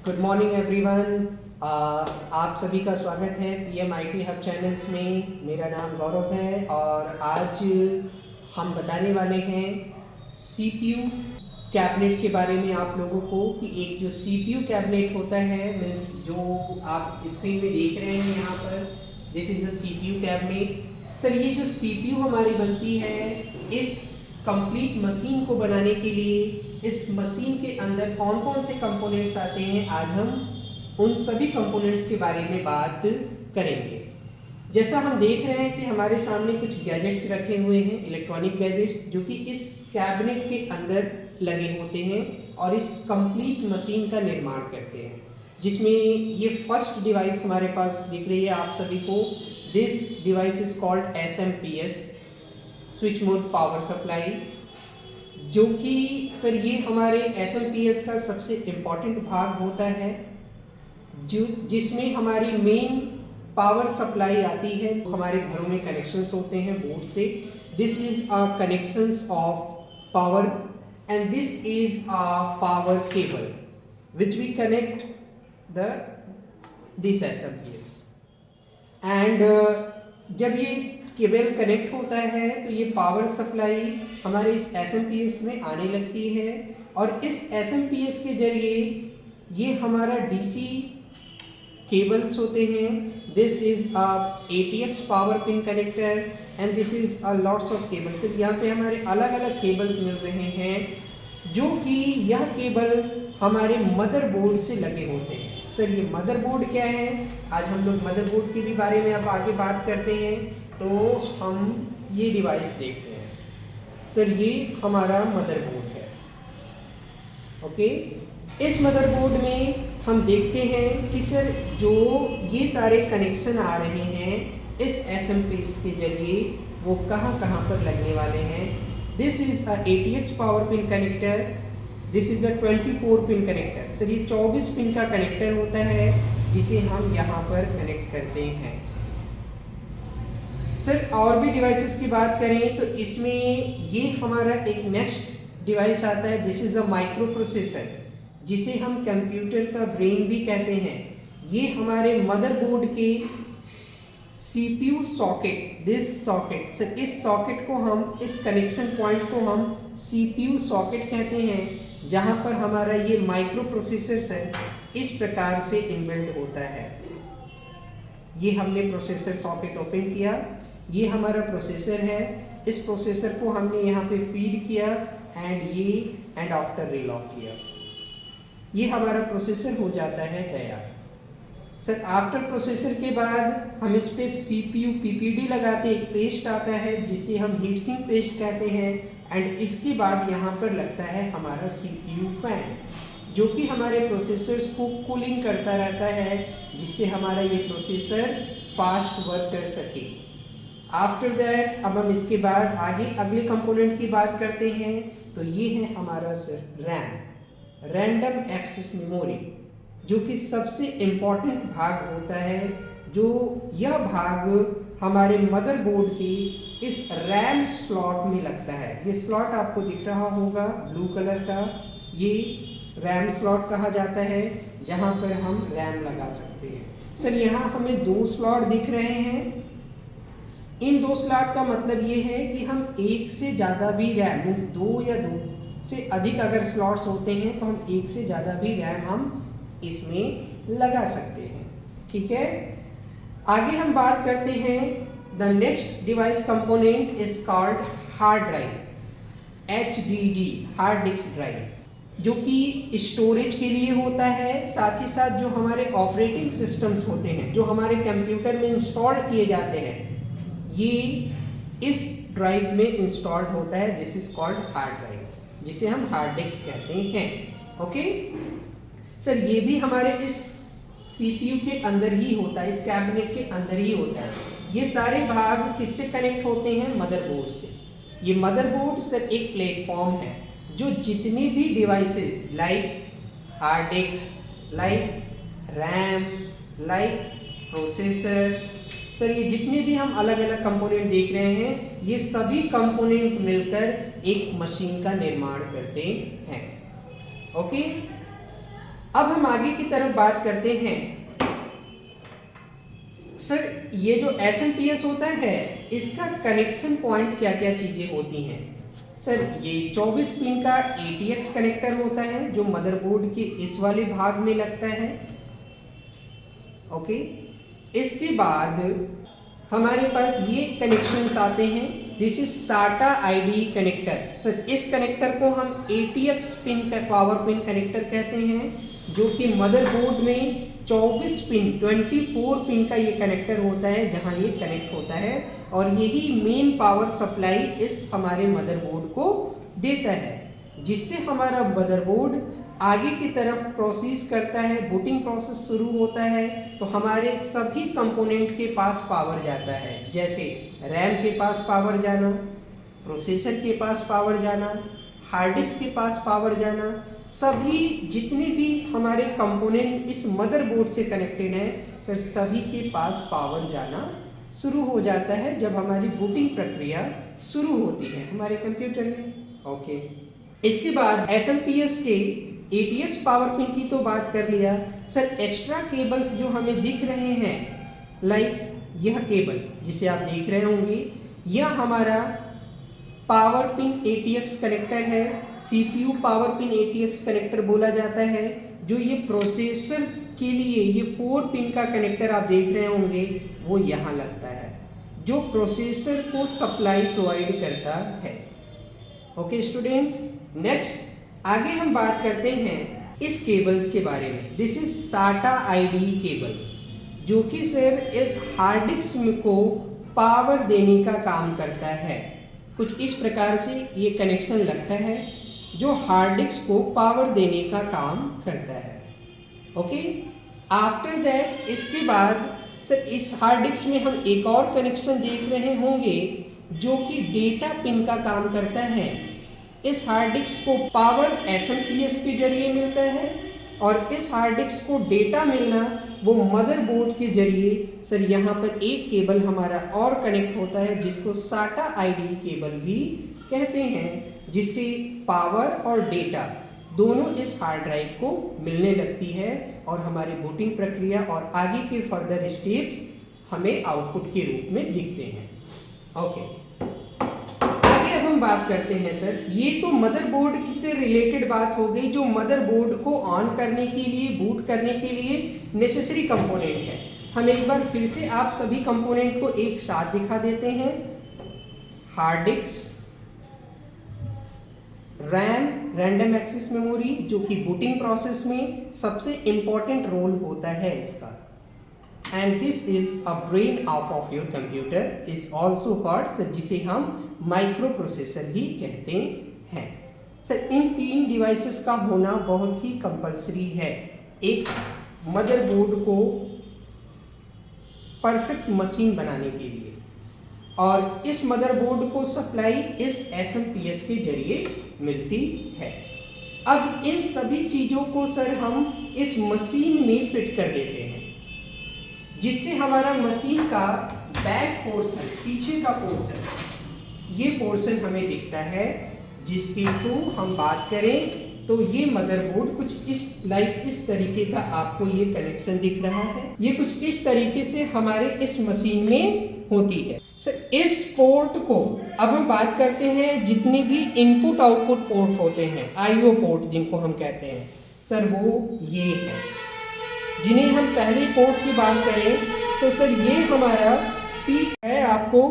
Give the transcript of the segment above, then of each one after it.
Good morning everyone. आप सभी का स्वागत है पीएम आईटी हब चैनल्स में। मेरा नाम गौरव है और आज हम बताने वाले हैं सीपीयू कैबिनेट के बारे में आप लोगों को कि एक जो सीपीयू कैबिनेट होता है मीन्स जो आप स्क्रीन में देख रहे हैं यहाँ पर, this is a CPU cabinet. Sir ये जो सीपीयू हमारी बनती है इस कंप्लीट मशीन को बनाने के लिए इस मशीन के अंदर कौन कौन से कंपोनेंट्स आते हैं, आज हम उन सभी कंपोनेंट्स के बारे में बात करेंगे। जैसा हम देख रहे हैं कि हमारे सामने कुछ गैजेट्स रखे हुए हैं, इलेक्ट्रॉनिक गैजेट्स, जो कि इस कैबिनेट के अंदर लगे होते हैं और इस कंप्लीट मशीन का निर्माण करते हैं। जिसमें ये फर्स्ट डिवाइस हमारे पास दिख रही है आप सभी को। This device is called SMPS, switch mode power supply, जो कि सर ये हमारे SMPS का सबसे इम्पॉर्टेंट भाग होता है, जो जिसमें हमारी मेन पावर सप्लाई आती है। हमारे घरों में कनेक्शंस होते हैं बोर्ड से। This is a connections of power and this is a power cable which we connect this SMPS and जब ये केबल कनेक्ट होता है तो ये पावर सप्लाई हमारे इस SMPS में आने लगती है और इस SMPS के जरिए ये हमारा DC केबल्स होते हैं। This is a ATX power pin connector and this is a lots of cables. यहाँ पे हमारे अलग अलग केबल्स मिल रहे हैं जो कि यह केबल हमारे मदरबोर्ड से लगे होते हैं। सर ये मदरबोर्ड क्या है, आज हम लोग मदरबोर्ड के भी बारे में अब आगे बात करते हैं। तो हम ये डिवाइस देखते हैं। सर ये हमारा मदरबोर्ड है। ओके, इस मदरबोर्ड में हम देखते हैं कि सर जो ये सारे कनेक्शन आ रहे हैं इस SMPS के जरिए वो कहाँ कहाँ पर लगने वाले हैं। This is a ATX power pin connector, this is a 24 pin connector. Sir ये 24 पिन का कनेक्टर होता है जिसे हम यहाँ पर कनेक्ट करते हैं। सर और भी डिवाइसेस की बात करें तो इसमें ये हमारा एक नेक्स्ट डिवाइस आता है। This is a micro processor, जिसे हम कंप्यूटर का ब्रेन भी कहते हैं। ये हमारे मदरबोर्ड के CPU socket, this socket, sir इस सॉकेट को हम, इस कनेक्शन पॉइंट को हम CPU सॉकेट कहते हैं, जहां पर हमारा ये माइक्रो प्रोसेसर सर इस प्रकार से इनबिल्ट होता है। ये हमने प्रोसेसर सॉकेट ओपन किया, ये हमारा प्रोसेसर है। इस प्रोसेसर को हमने यहाँ पे फीड किया एंड आफ्टर रिलॉक किया, ये हमारा प्रोसेसर हो जाता है तैयार। सर आफ्टर प्रोसेसर के बाद हम इस पे CPU PPD लगाते, एक पेस्ट आता है जिसे हम हीट सिंक पेस्ट कहते हैं एंड इसके बाद यहाँ पर लगता है हमारा CPU फैन, जो कि हमारे प्रोसेसर्स को कूलिंग करता रहता है, जिससे हमारा ये प्रोसेसर फास्ट वर्क कर सके। आफ्टर दैट अब हम इसके बाद आगे अगले कंपोनेंट की बात करते हैं। तो ये है हमारा sir RAM, random access memory, जो कि सबसे इम्पॉर्टेंट भाग होता है। जो यह भाग हमारे मदरबोर्ड के इस रैम स्लॉट में लगता है। ये स्लॉट आपको दिख रहा होगा ब्लू कलर का, ये रैम स्लॉट कहा जाता है, जहां पर हम रैम लगा सकते हैं। सर यहाँ हमें 2 स्लॉट दिख रहे हैं। इन 2 स्लॉट का मतलब ये है कि हम एक से ज़्यादा भी रैम, मीन्स 2 या 2 से अधिक अगर स्लॉट्स होते हैं तो हम एक से ज़्यादा भी रैम हम इसमें लगा सकते हैं। ठीक है, आगे हम बात करते हैं। The next device component is called hard drive, HDD, hard disk drive, जो कि स्टोरेज के लिए होता है। साथ ही साथ जो हमारे ऑपरेटिंग सिस्टम्स होते हैं जो हमारे कंप्यूटर में इंस्टॉल किए जाते हैं, ये इस ड्राइव में इंस्टॉल्ड होता है। This is called hard drive, जिसे हम हार्ड डिस्क कहते हैं। ओके सर, ये भी हमारे इस CPU के अंदर ही होता है, इस कैबिनेट के अंदर ही होता है। ये सारे भाग किससे कनेक्ट होते हैं, मदरबोर्ड से। ये मदरबोर्ड सर एक प्लेटफॉर्म है जो जितने भी devices like hard disk, like RAM, like processor, sir ये जितने भी हम अलग अलग कंपोनेंट देख रहे हैं, ये सभी कंपोनेंट मिलकर एक मशीन का निर्माण करते हैं। ओके, अब हम आगे की तरफ बात करते हैं। सर ये जो SMPS होता है इसका कनेक्शन पॉइंट क्या क्या चीज़ें होती हैं? सर ये 24 पिन का ATX कनेक्टर होता है जो मदरबोर्ड के इस वाले भाग में लगता है। ओके, इसके बाद हमारे पास ये कनेक्शंस आते हैं। This is SATA IDE connector. Sir इस कनेक्टर को हम ATX पिन का पावर पिन कनेक्टर कहते हैं, जो कि मदरबोर्ड में 24 पिन 24 पिन का ये कनेक्टर होता है जहां ये कनेक्ट होता है, और यही मेन पावर सप्लाई इस हमारे मदरबोर्ड को देता है, जिससे हमारा मदरबोर्ड आगे की तरफ प्रोसेस करता है। बूटिंग प्रोसेस शुरू होता है तो हमारे सभी कंपोनेंट के पास पावर जाता है, जैसे रैम के पास पावर जाना, प्रोसेसर के पास पावर जाना, हार्ड डिस्क के पास पावर जाना। सभी जितने भी हमारे कंपोनेंट इस मदरबोर्ड से कनेक्टेड हैं सर, सभी के पास पावर जाना शुरू हो जाता है जब हमारी बूटिंग प्रक्रिया शुरू होती है हमारे कंप्यूटर में। ओके, इसके बाद SMPS के ATX पावर पिन की तो बात कर लिया। सर एक्स्ट्रा केबल्स जो हमें दिख रहे हैं, लाइक यह केबल जिसे आप देख रहे होंगे, यह हमारा पावर पिन ATX कनेक्टर है। CPU power pin ATX connector बोला जाता है। जो ये प्रोसेसर के लिए ये 4 पिन का कनेक्टर आप देख रहे होंगे वो यहाँ लगता है, जो प्रोसेसर को सप्लाई प्रोवाइड करता है। ओके स्टूडेंट्स, नेक्स्ट आगे हम बात करते हैं इस केबल्स के बारे में। This is SATA IDE cable, जो कि सर इस हार्ड डिस्क को पावर देने का काम करता है। कुछ इस प्रकार से ये कनेक्शन लगता है जो हार्ड डिस्क को पावर देने का काम करता है। ओके, आफ्टर दैट इसके बाद सर इस हार्ड डिस्क में हम एक और कनेक्शन देख रहे होंगे जो कि डेटा पिन का काम करता है। इस हार्ड डिस्क को पावर SMPS के जरिए मिलता है, और इस हार्ड डिस्क को डेटा मिलना वो मदरबोर्ड के जरिए। सर यहाँ पर एक केबल हमारा और कनेक्ट होता है जिसको SATA IDE केबल भी कहते हैं, जिससे पावर और डेटा दोनों इस हार्ड ड्राइव को मिलने लगती है और हमारी बूटिंग प्रक्रिया और आगे के फर्दर स्टेप्स हमें आउटपुट के रूप में दिखते हैं। ओके, आगे अब हम बात करते हैं सर, ये तो मदरबोर्ड से रिलेटेड बात हो गई, जो मदरबोर्ड को ऑन करने के लिए, बूट करने के लिए नेसेसरी कंपोनेंट है। हम एक बार फिर से आप सभी कंपोनेंट को एक साथ दिखा देते हैं। Hard disk, RAM random access memory, जो कि बूटिंग प्रोसेस में सबसे इंपॉर्टेंट रोल होता है इसका, and this is a brain of your computer is also called, जिसे हम माइक्रो प्रोसेसर भी कहते हैं। सर इन 3 डिवाइसेस का होना बहुत ही कंपलसरी है एक मदरबोर्ड को परफेक्ट मशीन बनाने के लिए, और इस मदरबोर्ड को सप्लाई इस SMPS के जरिए मिलती है। अब इन सभी चीज़ों को सर हम इस मशीन में फिट कर देते हैं, जिससे हमारा मशीन का बैक पोर्शन, पीछे का पोर्शन, ये पोर्शन हमें दिखता है, जिसके थ्रू हम बात करें तो ये मदरबोर्ड कुछ इस तरीके का आपको ये कनेक्शन दिख रहा है। ये कुछ इस तरीके से हमारे इस मशीन में होती है। सर इस पोर्ट को अब हम बात करते हैं, जितने भी इनपुट आउटपुट पोर्ट होते हैं, IO पोर्ट जिनको हम कहते हैं, सर वो ये है। जिन्हें हम पहले पोर्ट की बात करें तो सर ये हमारा P है, आपको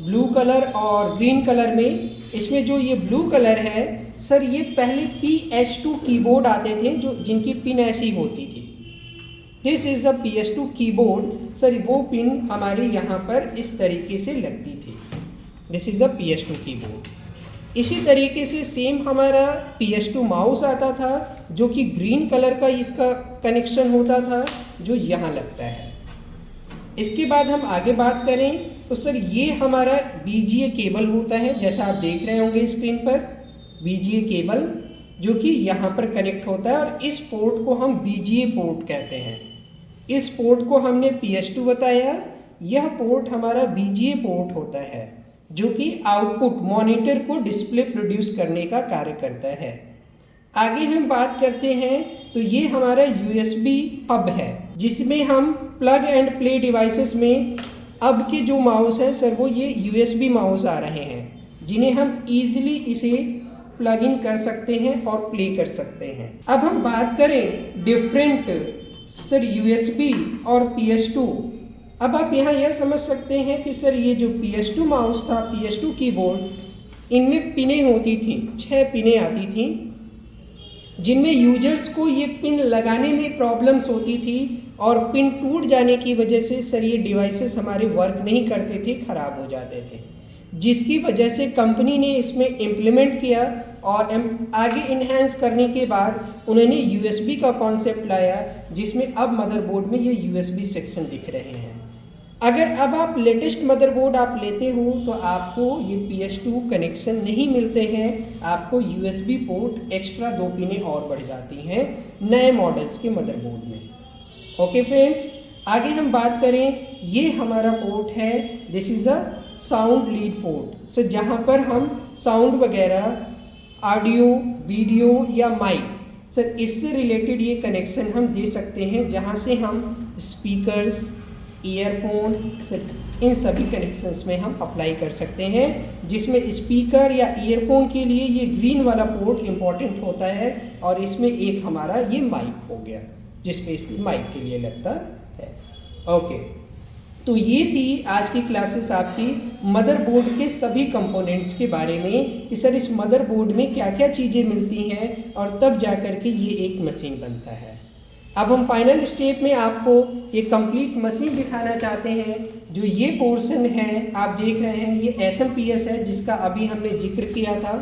ब्लू कलर और ग्रीन कलर में। इसमें जो ये ब्लू कलर है सर, ये पहले PS2 कीबोर्ड आते थे जो जिनकी पिन ऐसी होती थी। This is a PS2 keyboard. Sir वो पिन हमारे यहाँ पर इस तरीके से लगती थी। This is the PS2 keyboard. इसी तरीके से सेम हमारा PS2 माउस आता था, जो कि ग्रीन कलर का इसका कनेक्शन होता था, जो यहाँ लगता है। इसके बाद हम आगे बात करें तो सर ये हमारा BGA केबल होता है, जैसा आप देख रहे होंगे स्क्रीन पर, BGA केबल जो कि यहाँ पर कनेक्ट होता है, और इस पोर्ट को हम BGA पोर्ट कहते हैं। इस पोर्ट को हमने PS2 बताया, यह पोर्ट हमारा BGA पोर्ट होता है, जो कि आउटपुट मॉनिटर को डिस्प्ले प्रोड्यूस करने का कार्य करता है। आगे हम बात करते हैं तो ये हमारा USB हब है जिसमें हम प्लग एंड प्ले डिवाइसेस में अब के जो माउस है सर वो ये USB माउस आ रहे हैं जिन्हें हम इजीली इसे प्लग इन कर सकते हैं और प्ले कर सकते हैं। अब हम बात करें डिफरेंट सर USB और PS2। अब आप यहाँ यह समझ सकते हैं कि सर ये जो PS2 माउस था, PS2 कीबोर्ड, इनमें पिनें होती थी, 6 पिनें आती थी जिनमें यूजर्स को ये पिन लगाने में प्रॉब्लम्स होती थी और पिन टूट जाने की वजह से सर ये डिवाइसेस हमारे वर्क नहीं करते थे, ख़राब हो जाते थे, जिसकी वजह से कंपनी ने इसमें इम्प्लीमेंट किया और आगे इन्हेंस करने के बाद उन्होंने USB का कॉन्सेप्ट लाया जिसमें अब मदरबोर्ड में ये USB सेक्शन दिख रहे हैं। अगर अब आप लेटेस्ट मदरबोर्ड आप लेते हो तो आपको ये PS2 कनेक्शन नहीं मिलते हैं, आपको USB पोर्ट एक्स्ट्रा 2 पिनें और बढ़ जाती हैं नए मॉडल्स के मदरबोर्ड में। ओके फ्रेंड्स, आगे हम बात करें, ये हमारा पोर्ट है, this is a sound lead port. So जहाँ पर हम साउंड वगैरह, ऑडियो, वीडियो या माइक, सर इससे रिलेटेड ये कनेक्शन हम दे सकते हैं जहाँ से हम स्पीकर्स, ईयरफोन, इन सभी कनेक्शंस में हम अप्लाई कर सकते हैं, जिसमें स्पीकर या ईयरफोन के लिए ये ग्रीन वाला पोर्ट इम्पॉर्टेंट होता है और इसमें एक हमारा ये माइक हो गया जिसमें माइक के लिए लगता है। ओके, तो ये थी आज की क्लासेस आपकी मदरबोर्ड के सभी कंपोनेंट्स के बारे में कि सर इस मदरबोर्ड में क्या क्या चीज़ें मिलती हैं और तब जा कर के ये एक मशीन बनता है। अब हम फाइनल स्टेप में आपको ये कंप्लीट मशीन दिखाना चाहते हैं। जो ये पोर्शन है आप देख रहे हैं, ये SMPS है जिसका अभी हमने जिक्र किया था।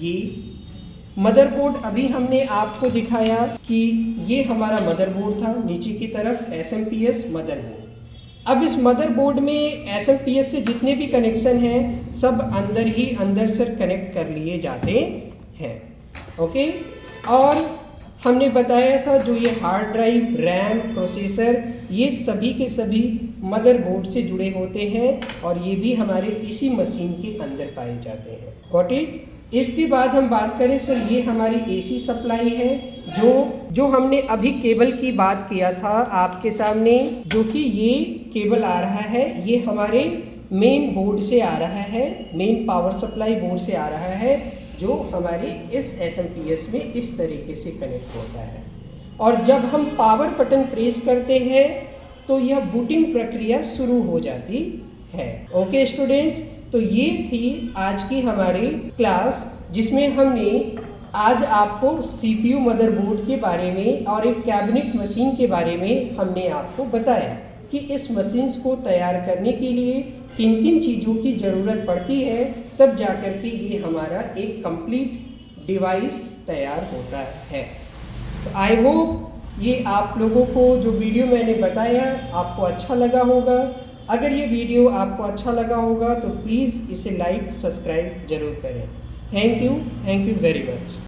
ये मदरबोर्ड अभी हमने आपको दिखाया कि ये हमारा मदरबोर्ड था, नीचे की तरफ SMPS मदरबोर्ड। अब इस मदरबोर्ड में SMPS से जितने भी कनेक्शन हैं सब अंदर ही अंदर सर कनेक्ट कर लिए जाते हैं। ओके, और हमने बताया था जो ये हार्ड ड्राइव, रैम, प्रोसेसर, ये सभी के सभी मदरबोर्ड से जुड़े होते हैं और ये भी हमारे इसी मशीन के अंदर पाए जाते हैं। Got it? इसके बाद हम बात करें सर, ये हमारी AC सप्लाई है जो हमने अभी केबल की बात किया था आपके सामने, जो कि ये केबल आ रहा है, ये हमारे मेन बोर्ड से आ रहा है, मेन पावर सप्लाई बोर्ड से आ रहा है, जो हमारे इस SMPS में इस तरीके से कनेक्ट होता है। और जब हम पावर बटन प्रेस करते हैं तो यह बूटिंग प्रक्रिया शुरू हो जाती है। ओके स्टूडेंट्स, तो ये थी आज की हमारी क्लास जिसमें हमने आज आपको CPU मदरबोर्ड के बारे में और एक कैबिनेट मशीन के बारे में हमने आपको बताया कि इस मशीन्स को तैयार करने के लिए किन किन चीज़ों की ज़रूरत पड़ती है, तब जाकर के ये हमारा एक कंप्लीट डिवाइस तैयार होता है। तो आई होप ये आप लोगों को जो वीडियो मैंने बताया आपको अच्छा लगा होगा। अगर ये वीडियो आपको अच्छा लगा होगा तो प्लीज़ इसे लाइक, सब्सक्राइब ज़रूर करें। Thank you very much.